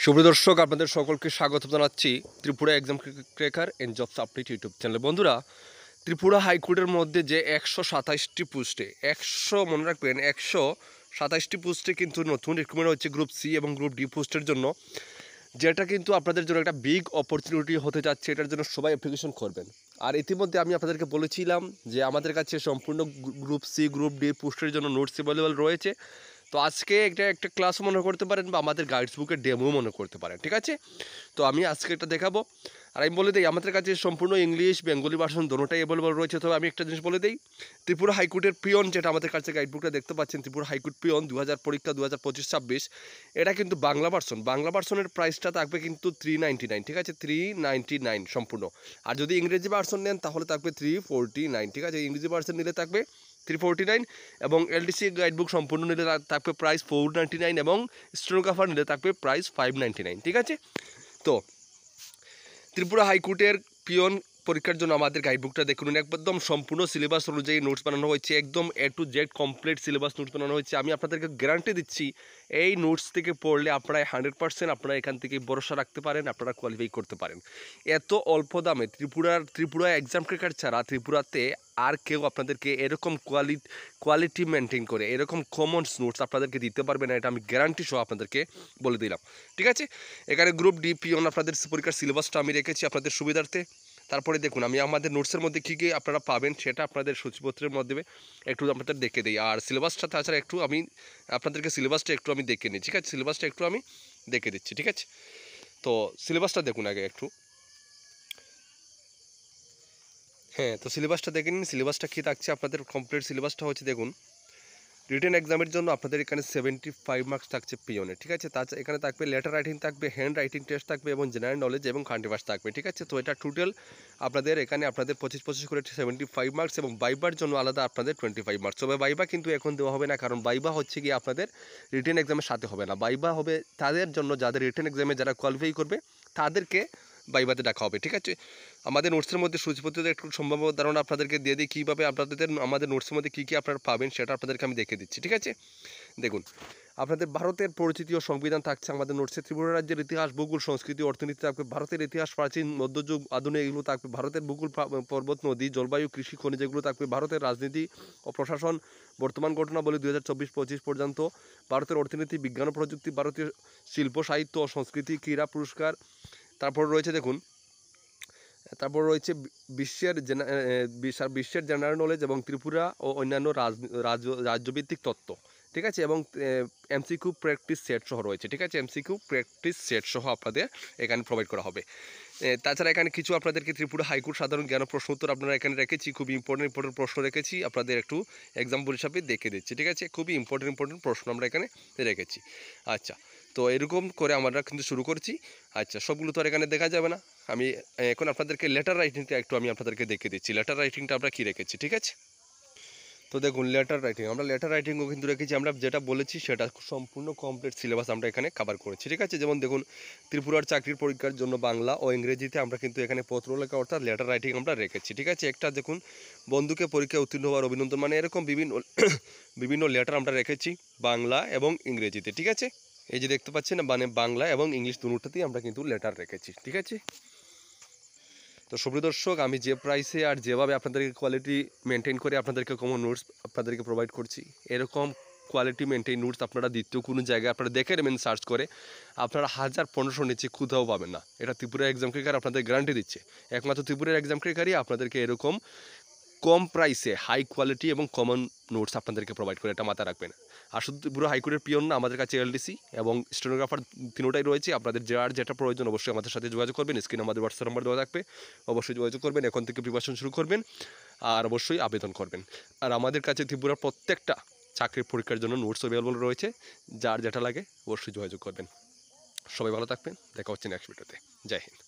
সুপ্রিয় দর্শক, আপনাদের সকলকে স্বাগত জানাচ্ছি Tripura exam cracker and jobs update YouTube চ্যানেলে। বন্ধুরা, ত্রিপুরা হাইকোর্টের মধ্যে যে 127টি পোস্টে মনে রাখবেন 127টি পোস্টে কিন্তু নতুন রিক্রুটমেন্ট হচ্ছে গ্রুপ সি এবং গ্রুপ ডি পোস্টের জন্য, যেটা কিন্তু আপনাদের জন্য একটা বিগ অপরচুনিটি হতে যাচ্ছে। এটার জন্য সবাই অ্যাপ্লিকেশন করবেন। আর ইতিমধ্যে আমি আপনাদেরকে বলেছিলাম যে আমাদের কাছে সম্পূর্ণ গ্রুপ সি গ্রুপ ডি পোস্টের জন্য নোটস অ্যাভেলেবেল রয়েছে। তো আজকে একটা ক্লাসও মনে করতে পারেন বা আমাদের গাইডস বুকের ডেমো মনে করতে পারেন, ঠিক আছে? তো আমি আজকে এটা দেখাবো। আর আমি বলে দিই, আমাদের কাছে সম্পূর্ণ ইংলিশ বেঙ্গলি ভার্সন দুটোটাই অ্যাভেলেবল রয়েছে। তবে আমি একটা জিনিস বলে দিই, ত্রিপুরা হাইকোর্টের পিয়ন যেটা আমাদের কাছে গাইড বুকটা দেখতে পাচ্ছেন, ত্রিপুরা হাইকোর্ট পিয়ন 2000 পরীক্ষা 2025-26, এটা কিন্তু বাংলা ভার্সনের প্রাইসটা থাকবে কিন্তু 399, ঠিক আছে? 399 সম্পূর্ণ। আর যদি ইংরেজি ভার্সন নেন তাহলে থাকবে 349, ঠিক আছে? ইংরেজি ভার্সন নিলে থাকবে 349 এবং এলডিসি গাইডবুক সম্পূর্ণ নিলে থাকবে প্রাইস 499 এবং স্টেনোগ্রাফার নিলে থাকবে প্রাইস 599, ঠিক আছে? তো ত্রিপুরা হাইকোর্টের পিয়ন পরীক্ষার জন্য আমাদের গাইডবুকটা দেখুন, একদম সম্পূর্ণ সিলেবাস অনুযায়ী নোটস বানানো হয়েছে, একদম A to Z complete syllabus notes বানানো হয়েছে। আমি আপনাদেরকে গ্যারান্টি দিচ্ছি এই নোটস থেকে পড়লে আপনারা 100% আপনারা এখান থেকে ভরসা রাখতে পারেন, আপনারা কোয়ালিফাই করতে পারেন। এত অল্প দামে ত্রিপুরা এক্সাম ক্র্যাকার ছাড়া ত্রিপুরাতে আর কেউ আপনাদেরকে এরকম কোয়ালিটি মেনটেন করে এরকম কমন নোটস আপনাদেরকে দিতে পারবে না, এটা আমি গ্যারান্টি সহ আপনাদেরকে বলে দিলাম, ঠিক আছে? এখানে গ্রুপ ডি পিয়ন আপনাদের পরীক্ষার সিলেবাসটা আমি রেখেছি আপনাদের সুবিধার্থে। তারপরে দেখুন, আমি আমাদের নোটসের মধ্যে কী কী আপনারা পাবেন সেটা আপনাদের সূচিপত্রের মধ্যে একটু আপনাদের দেখে দিই। আর সিলেবাসটা তাছাড়া একটু আমি আপনাদেরকে সিলেবাসটা একটু আমি দেখে নিই, ঠিক আছে? সিলেবাসটা একটু আমি দেখে দিচ্ছি, ঠিক আছে? তো সিলেবাসটা দেখুন আগে একটু। হ্যাঁ, তো সিলেবাসটা দেখে নিন। সিলেবাসটা কী থাকছে আপনাদের, কমপ্লিট সিলেবাসটা হচ্ছে দেখুন। রিটেন এক্সামের জন্য আপনাদের এখানে 75 মার্কস থাকছে পিওনে, ঠিক আছে? তাছাড়া এখানে থাকবে লেটার রাইটিং থাকবে, হ্যান্ড রাইটিং টেস্ট থাকবে এবং জেনারেল নলেজ এবং কারেন্ট অ্যাফেয়ার্স থাকবে, ঠিক আছে? তো এটা টোটাল আপনাদের এখানে আপনাদের 25 করে 75 মার্কস এবং বাইবার জন্য আলাদা আপনাদের 25 মার্কস। তবে বাইবা কিন্তু এখন দেওয়া হবে না, কারণ বাইবা হচ্ছে গিয়ে আপনাদের রিটেন এক্সামের সাথে হবে না। বাইবা হবে তাদের জন্য যাদের রিটেন এক্সামে যারা কোয়ালিফাই করবে তাদেরকে বাইবাতে ডাকা হবে, ঠিক আছে? আমাদের নোটসের মধ্যে সূচিপত্রের একটু সম্ভাব্য ধারণা আপনাদেরকে দিয়ে দিই, কীভাবে আপনাদের আমাদের নোটসের মধ্যে কী কী আপনারা পাবেন সেটা আপনাদেরকে আমি দেখে দিচ্ছি, ঠিক আছে? দেখুন, আপনাদের ভারতের পরিচিতি ও সংবিধান থাকছে আমাদের নোটসে। ত্রিপুরা রাজ্যের ইতিহাস, ভূগোল, সংস্কৃতি, অর্থনীতি থাকবে। ভারতের ইতিহাস, প্রাচীন, মধ্যযুগ, আধুনিক, এগুলো থাকবে। ভারতের ভূগোল, পর্বত, নদী, জলবায়ু, কৃষি, খনিজ, এগুলো থাকবে। ভারতের রাজনীতি ও প্রশাসন, বর্তমান ঘটনাবলী 2024-25 পর্যন্ত। ভারতের অর্থনীতি, বিজ্ঞান ও প্রযুক্তি, ভারতীয় শিল্প, সাহিত্য ও সংস্কৃতি, ক্রীড়া, পুরস্কার। তারপর রয়েছে দেখুন, তারপর রয়েছে বিশ্বের জেনারেল নলেজ এবং ত্রিপুরা ও অন্যান্য রাজ্যভিত্তিক তত্ত্ব, ঠিক আছে? এবং এমসিকিউ প্র্যাকটিস সেট সহ রয়েছে, ঠিক আছে? এমসিকিউ প্র্যাকটিস সেট সহ আপনাদের এখানে প্রোভাইড করা হবে। তাছাড়া এখানে কিছু আপনাদেরকে ত্রিপুরা হাইকোর্ট সাধারণ জ্ঞান প্রশ্ন উত্তর আপনারা এখানে রেখেছি, খুবই ইম্পর্টেন্ট প্রশ্ন রেখেছি, আপনাদের একটু এক্সাম্পল হিসাবে দেখে দিচ্ছি, ঠিক আছে? খুবই ইম্পর্টেন্ট প্রশ্ন আমরা এখানে রেখেছি। আচ্ছা, তো এরকম করে আমরা কিন্তু শুরু করছি। আচ্ছা, সবগুলো তো আর এখানে দেখা যাবে না। আমি এখন আপনাদেরকে লেটার রাইটিংটা একটু আমি আপনাদেরকে দেখে দিচ্ছি। লেটার রাইটিংটা আমরা কী রেখেছি, ঠিক আছে? তো দেখুন, লেটার রাইটিংও কিন্তু রেখেছি। আমরা যেটা বলেছি সেটা সম্পূর্ণ কমপ্লিট সিলেবাস আমরা এখানে কভার করেছি, ঠিক আছে? যেমন দেখুন, ত্রিপুরার চাকরির পরীক্ষার জন্য বাংলা ও ইংরেজিতে আমরা কিন্তু এখানে পত্র লেখা অর্থাৎ লেটার রাইটিং আমরা রেখেছি, ঠিক আছে? একটা দেখুন, বন্ধুকে পরীক্ষায় উত্তীর্ণ হওয়ার অভিনন্দন, মানে এরকম বিভিন্ন লেটার আমরা রেখেছি বাংলা এবং ইংরেজিতে, ঠিক আছে? এই যে দেখতে পাচ্ছেন, মানে বাংলা এবং ইংলিশ দুটোতেই আমরা কিন্তু লেটার রেখেছি, ঠিক আছে? তো সুপ্রিয় দর্শক, আমি যে প্রাইসে আর যেভাবে আপনাদেরকে কোয়ালিটি মেনটেন করে আপনাদেরকে কমন নোটস আপনাদেরকে প্রোভাইড করছি, এরকম কোয়ালিটি মেনটেন নোটস আপনারা দ্বিতীয় কোনো জায়গায় আপনারা দেখে নেবেন সার্চ করে, আপনারা 1000-1500 নিচে কোথাও পাবেন না। এটা ত্রিপুরা এক্সাম ক্র্যাকার আপনাদের গ্যারান্টি দিচ্ছে। একমাত্র ত্রিপুরার এক্সাম ক্র্যাকারই আপনাদেরকে এরকম কম প্রাইসে হাই কোয়ালিটি এবং কমন নোটস আপনাদেরকে প্রোভাইড করে, এটা মাথায় রাখবেন। আর শুধু পুরো হাইকোর্টের পিয়ন না, আমাদের কাছে এলডিসি এবং স্টেনোগ্রাফার তিনোটাই রয়েছে। আপনাদের যার যেটা প্রয়োজন অবশ্যই আমাদের সাথে যোগাযোগ করবেন। স্ক্রিনে আমাদের হোয়াটসঅ্যাপ নাম্বার দেওয়া থাকবে, অবশ্যই যোগাযোগ করবেন। এখন থেকে প্রিপারেশন শুরু করবেন আর অবশ্যই আবেদন করবেন। আর আমাদের কাছে ত্রিপুরার প্রত্যেকটা চাকরির পরীক্ষার জন্য নোটস অ্যাভেলেবল রয়েছে, যার যেটা লাগে অবশ্যই যোগাযোগ করবেন। সবাই ভালো থাকবেন, দেখা হচ্ছে নেক্সট ভিডিওতে। জয় হিন্দ।